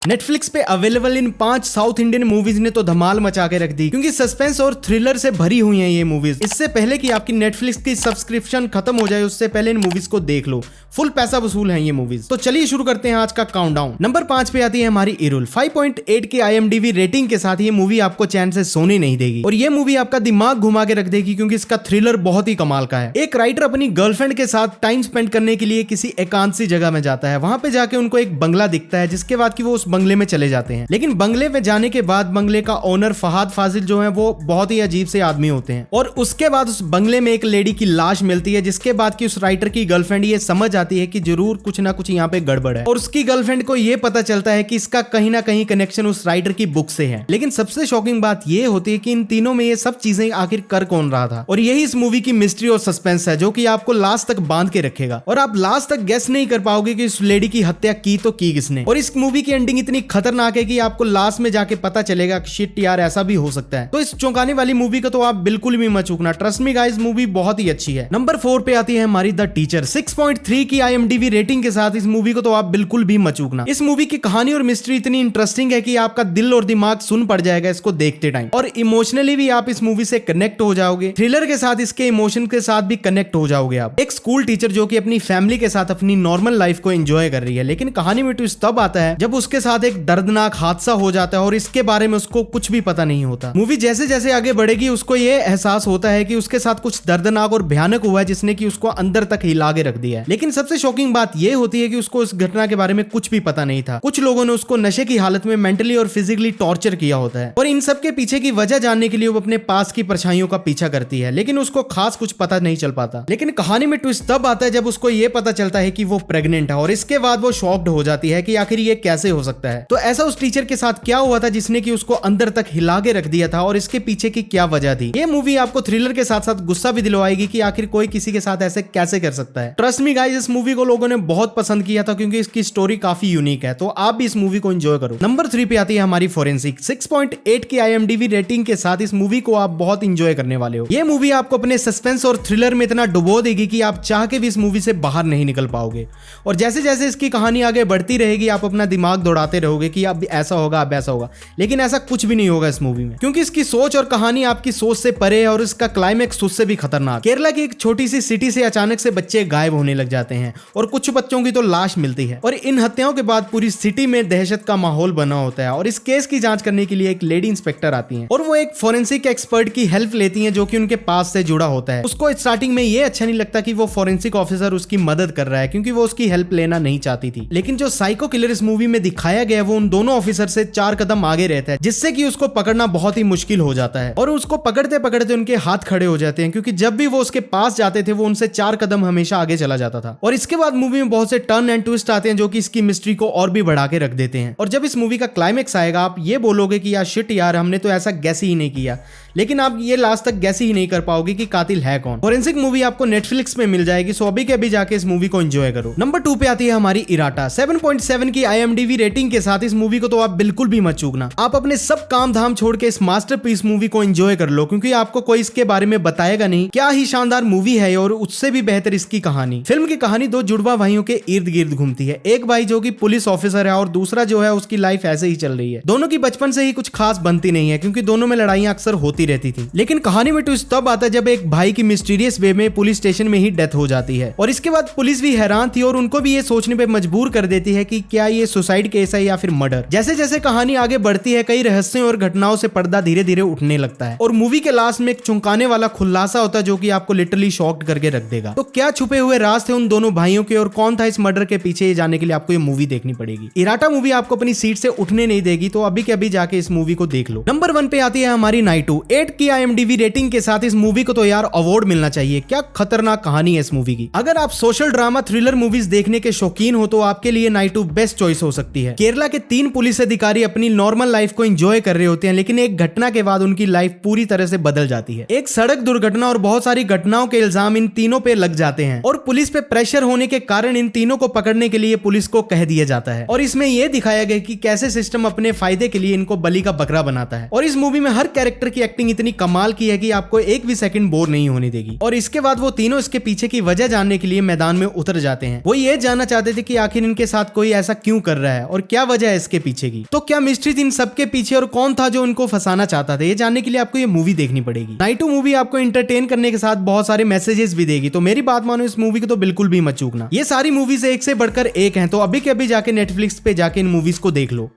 Netflix पे available in 5 south Indian movies ने तो धमाल मचा के रख दी, क्योंकि सस्पेंस और थ्रिलर से भरी हुई हैं ये मूवीज। इससे पहले कि आपकी नेटफ्लिक्स की सब्सक्रिप्शन खत्म हो जाए उससे पहले इन मूवीज को देख लो, फुल पैसा वसूल है ये मूवीज। तो चलिए शुरू करते हैं आज का काउंटडाउन। नंबर 5 पे आती है हमारी इरुल। 5.8 की IMDb रेटिंग के साथ ये मूवी आपको चैन से सोने नहीं देगी और ये मूवी आपका दिमाग घुमा के रख देगी, क्योंकि इसका थ्रिलर बहुत ही कमाल का है। एक राइटर अपनी गर्लफ्रेंड के साथ टाइम स्पेंड करने के लिए किसी एकांत सी जगह में जाता है। वहां पे जाके उनको एक बंगला दिखता है, जिसके बाद कि वो उस बंगले में चले जाते हैं। लेकिन बंगले में जाने के बाद बंगले का ओनर फहाद फाजिल जो है वो बहुत ही अजीब से आदमी होते हैं और उसके बाद उस बंगले में एक लेडी की लाश मिलती है, जिसके बाद कि उस राइटर की गर्लफ्रेंड ये समझ आती है कि जरूर कुछ ना कुछ यहाँ पे गड़बड़ है और उसकी गर्लफ्रेंड को ये पता चलता है कि इसका कहीं ना कहीं कनेक्शन उस राइटर की बुक से है। लेकिन सबसे शॉकिंग बात ये होती है कि इन तीनों में ये सब चीजें आखिर कर कौन रहा था, और यही इस मूवी की मिस्ट्री और सस्पेंस है जो कि आपको लास्ट तक बांध के रखेगा और आप लास्ट तक गेस नहीं कर पाओगे कि उस लेडी की हत्या की तो की किसने। और इस मूवी की एंडिंग इतनी खतरनाक है कि आपको लास्ट में जाके पता चलेगा कि शिट यार ऐसा भी हो सकता है। तो इस चौंकाने वाली मूवी का तो आप बिल्कुल भी मत चूकना, ट्रस्ट मी गाइस, मूवी बहुत ही अच्छी है। नंबर 4 पे आती है हमारी द टीचर। 6.3 की IMDb रेटिंग के साथ इस मूवी को तो आप बिल्कुल भी मत चूकना। इस मूवी की कहानी और मिस्ट्री इतनी इंटरेस्टिंग है कि आपका दिल और दिमाग सुन पड़ जाएगा इसको देखते टाइम, और इमोशनली भी आप इस मूवी से कनेक्ट हो जाओगे। थ्रिलर के साथ इसके इमोशन के साथ भी कनेक्ट हो जाओगे आप। एक स्कूल टीचर जो कि अपनी फैमिली के साथ अपनी नॉर्मल लाइफ को एंजॉय कर रही है, लेकिन कहानी में ट्विस्ट तब आता है जब उसके साथ एक दर्दनाक हादसा हो जाता है और इसके बारे में उसको कुछ भी पता नहीं होता। मूवी जैसे जैसे आगे बढ़ेगी उसको ये एहसास होता है कि उसके साथ कुछ दर्दनाक और भयानक हुआ है, जिसने कि उसको अंदर तक हिला के रख दिया है। लेकिन सबसे शॉकिंग बात ये होती है कि उसको उस घटना के बारे में कुछ भी पता नहीं था। कुछ लोगों ने उसको नशे की हालत में मेंटली और फिजिकली टॉर्चर किया होता है, और इन सब के पीछे की वजह जानने के लिए वो अपने पास की परछाइयों का पीछा करती है, लेकिन उसको खास कुछ पता नहीं चल पाता। लेकिन कहानी में ट्विस्ट तब आता है जब उसको ये पता चलता है कि वो प्रेग्नेंट है, और इसके बाद वो शॉक्ड हो जाती है कि आखिर ये कैसे हो सकता है। तो ऐसा उस टीचर के साथ क्या हुआ था जिसने कि उसको अंदर तक हिला के रख दिया था, और इसके पीछे की क्या वजह थी। ये मूवी आपको थ्रिलर के साथ साथ गुस्सा भी दिलवाएगी कि आखिर कोई किसी के साथ ऐसे कैसे कर सकता है। ट्रस्ट मी गाइस, इस मूवी को लोगों ने बहुत पसंद किया था क्योंकि इसकी स्टोरी काफी यूनिक है, तो आप भी इस मूवी को एंजॉय करो। नंबर 3 पे आती है हमारी फोरेंसिक। 6.8 की IMDb रेटिंग के साथ इस मूवी को आप बहुत एंजॉय करने वाले हो। ये मूवी आपको अपने सस्पेंस और थ्रिलर में इतना डुबो देगी कि आप चाह के भी इस मूवी से बाहर नहीं निकल पाओगे, और जैसे जैसे इसकी कहानी आगे बढ़ती रहेगी आप अपना दिमाग दौड़ाते रहोगे कि अब ऐसा होगा अब ऐसा होगा, लेकिन ऐसा कुछ भी नहीं होगा इस मूवी में, क्योंकि इसकी सोच और कहानी आपकी सोच से परे है और इसका क्लाइमेक्स उससे भी खतरनाक। केरला की एक छोटी सी सिटी से अचानक से बच्चे गायब होने लग जाते हैं और कुछ बच्चों की तो लाश मिलती है, और इन हत्याओं के बाद पूरी सिटी में दहशत का माहौल बना होता है। और इस केस की जांच करने के लिए एक लेडी इंस्पेक्टर आती है और वो एक फोरेंसिक एक्सपर्ट की हेल्प लेती है जो कि उनके पास से जुड़ा होता है। उसको स्टार्टिंग में ये अच्छा नहीं लगता कि वो फोरेंसिक ऑफिसर उसकी मदद कर रहा है, क्योंकि वो उसकी हेल्प लेना नहीं चाहती थी। लेकिन जो साइको किलर इस मूवी में दिखाया गया है वो उन दोनों ऑफिसर से 4 कदम आगे रहता है, जिससे कि उसको पकड़ना बहुत ही मुश्किल हो जाता है, और उसको पकड़ते पकड़ते उनके हाथ खड़े हो जाते हैं, क्योंकि जब भी वो उसके पास जाते थे वो उनसे 4 कदम हमेशा आगे चला जाता था। और इसके बाद मूवी में बहुत से टर्न एंड ट्विस्ट आते हैं जो कि इसकी मिस्ट्री को और भी बढ़ा के रख देते हैं, और जब इस मूवी का क्लाइमेक्स आएगा आप ये बोलोगे कि यार शिट यार, हमने तो ऐसा गैस ही नहीं किया, लेकिन आप ये लास्ट तक गैस ही नहीं कर पाओगे कि कातिल है कौन। फोरेंसिक मूवी आपको नेटफ्लिक्स पे मिल जाएगी, सो अभी के अभी जाके इस मूवी को एंजॉय करो। नंबर 2 पे आती है हमारी इराटा। 7.7 की IMDb रेटिंग के साथ इस मूवी को तो आप बिल्कुल भी मत चूकना। आप अपने सब काम धाम छोड़ के इस मास्टरपीस मूवी को एंजॉय कर लो, क्योंकि आपको कोई इसके बारे में बताएगा नहीं। क्या ही शानदार मूवी है, और उससे भी बेहतर इसकी कहानी। फिल्म की कहानी 2 जुड़वा भाइयों के इर्द गिर्द घूमती है। एक भाई जो कि पुलिस ऑफिसर है और दूसरा जो है उसकी लाइफ ऐसे ही चल रही है। दोनों की बचपन से ही कुछ खास बनती नहीं है, क्योंकि दोनों में लड़ाइयां अक्सर होती रहती थी। लेकिन कहानी में ट्विस्ट तब आता है जब एक भाई की मिस्टीरियस वे में पुलिस स्टेशन में ही डेथ हो जाती है, और इसके बाद पुलिस भी हैरान थी और उनको भी ये सोचने पे मजबूर कर देती है कि क्या ये सुसाइड केस है या फिर मर्डर। जैसे जैसे कहानी आगे बढ़ती है कई रहस्यों और घटनाओं से पर्दा धीरे धीरे उठने लगता है, और मूवी के लास्ट में एक चौंकाने वाला खुलासा होता है जो कि आपको लिटरली शॉक्ड करके रख देगा। तो क्या छुपे हुए राज थे उन दोनों भाइयों के, और कौन था इस मर्डर के पीछे, ये जानने के लिए आपको ये मूवी देखनी पड़ेगी। इराटा मूवी आपको अपनी सीट से उठने नहीं देगी, तो अभी के अभी जाके इस मूवी को देख लो। नंबर 1 पे आती है हमारी नाइटू। 8 की IMDb रेटिंग के साथ इस मूवी को तो यार अवार्ड मिलना चाहिए। क्या खतरनाक कहानी है इस मूवी की। अगर आप सोशल ड्रामा थ्रिलर मूवीज देखने के शौकीन हो तो आपके लिए नाइटू बेस्ट चॉइस हो सकती है। केरला के 3 पुलिस अधिकारी अपनी नॉर्मल लाइफ को एंजॉय कर रहे होते हैं, लेकिन एक घटना के बाद उनकी लाइफ पूरी तरह से बदल जाती है। एक सड़क दुर्घटना और बहुत सारी घटनाओं के इल्जाम इन तीनों पे लग जाते हैं, और पुलिस पे प्रेशर होने के कारण इन तीनों को पकड़ने के लिए पुलिस को कह दिया जाता है। और इसमें यह दिखाया गया कि कैसे सिस्टम अपने फायदे के लिए इनको बलि का बकरा बनाता है। और इस मूवी में हर कैरेक्टर की एक्टिंग इतनी कमाल की है कि आपको एक भी सेकंड बोर नहीं होने देगी। और इसके बाद वो तीनों इसके पीछे की वजह जानने के लिए मैदान में उतर जाते हैं। वो ये जानना चाहते थे कि आखिर इनके साथ कोई ऐसा क्यों कर रहा है और क्या वजह है इसके पीछे की। तो क्या मिस्ट्री थी इन सबके पीछे और कौन था जो उनको फंसाना चाहता था, ये जानने के लिए आपको ये मूवी देखनी पड़ेगी। नाइटो मूवी आपको एंटरटेन करने के साथ बहुत सारे मैसेजेस भी देगी, तो मेरी बात मानो इस मूवी को तो बिल्कुल भी मत चूकना। ये सारी मूवीज एक से बढ़कर एक हैं, तो अभी के अभी जाके नेटफ्लिक्स पे जाके इन मूवीज को देख लो।